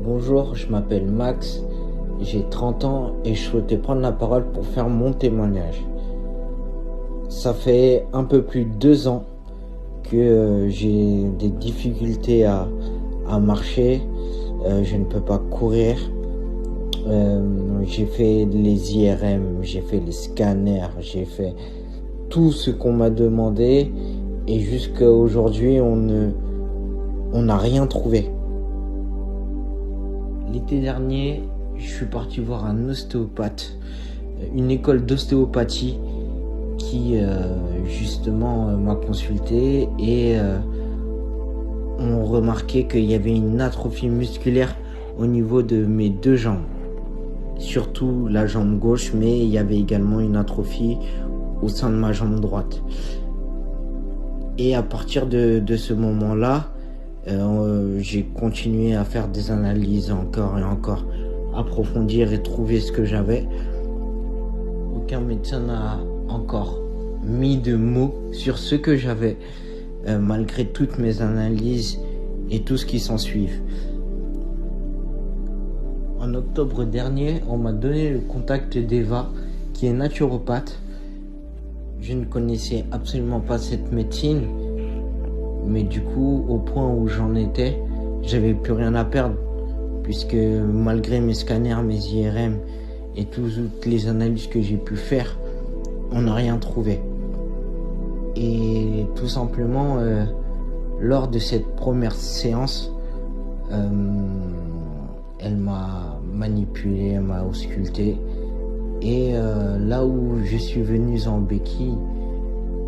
Bonjour, je m'appelle Max, j'ai 30 ans et je souhaitais prendre la parole pour faire mon témoignage. Ça fait un peu plus de 2 ans que j'ai des difficultés à marcher, je ne peux pas courir. J'ai fait les IRM, j'ai fait les scanners, j'ai fait tout ce qu'on m'a demandé et jusqu'à aujourd'hui on n'a rien trouvé. L'été dernier, je suis parti voir un ostéopathe, une école d'ostéopathie qui justement m'a consulté et ont remarqué qu'il y avait une atrophie musculaire au niveau de mes 2 jambes. Surtout la jambe gauche, mais il y avait également une atrophie au sein de ma jambe droite. Et à partir de ce moment-là, j'ai continué à faire des analyses encore et encore, approfondir et trouver ce que j'avais. Aucun médecin n'a encore mis de mots sur ce que j'avais, malgré toutes mes analyses et tout ce qui s'ensuit. En octobre dernier, on m'a donné le contact d'Eva, qui est naturopathe. Je ne connaissais absolument pas cette médecine, mais du coup, au point où j'en étais, j'avais plus rien à perdre, puisque malgré mes scanners, mes IRM et toutes les analyses que j'ai pu faire, on n'a rien trouvé. Et tout simplement, lors de cette première séance, elle m'a manipulé, elle m'a ausculté. Et là où je suis venu en béquille,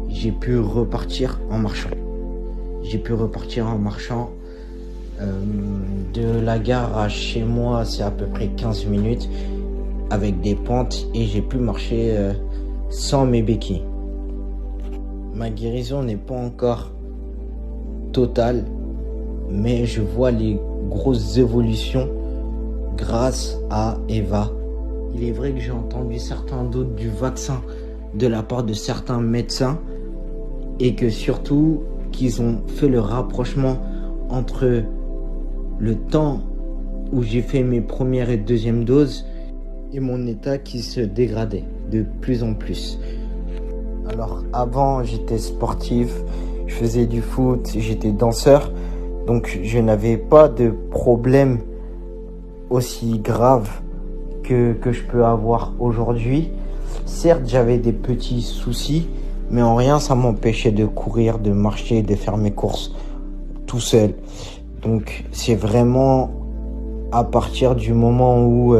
j'ai pu repartir en marchant. De la gare à chez moi, c'est à peu près 15 minutes avec des pentes et j'ai pu marcher sans mes béquilles. Ma guérison n'est pas encore totale, mais je vois les grosses évolutions grâce à Eva. Il est vrai que j'ai entendu certains doutes du vaccin de la part de certains médecins et que surtout qu'ils ont fait le rapprochement entre le temps où j'ai fait mes premières et deuxièmes doses et mon état qui se dégradait de plus en plus. Alors avant, j'étais sportif, je faisais du foot, j'étais danseur, donc je n'avais pas de problème aussi grave que je peux avoir aujourd'hui. Certes, j'avais des petits soucis, mais en rien ça m'empêchait de courir, de marcher, de faire mes courses tout seul. Donc c'est vraiment à partir du moment où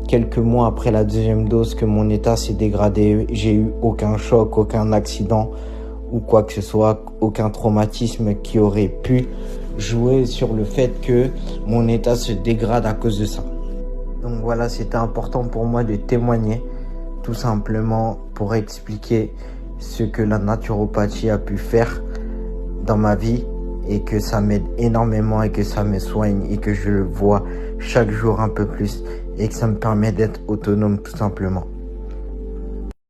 quelques mois après la deuxième dose que mon état s'est dégradé. J'ai eu aucun choc, aucun accident ou quoi que ce soit, aucun traumatisme qui aurait pu jouer sur le fait que mon état se dégrade à cause de ça. Donc voilà, c'était important pour moi de témoigner, tout simplement pour expliquer ce que la naturopathie a pu faire dans ma vie et que ça m'aide énormément et que ça me soigne et que je le vois chaque jour un peu plus et que ça me permet d'être autonome tout simplement.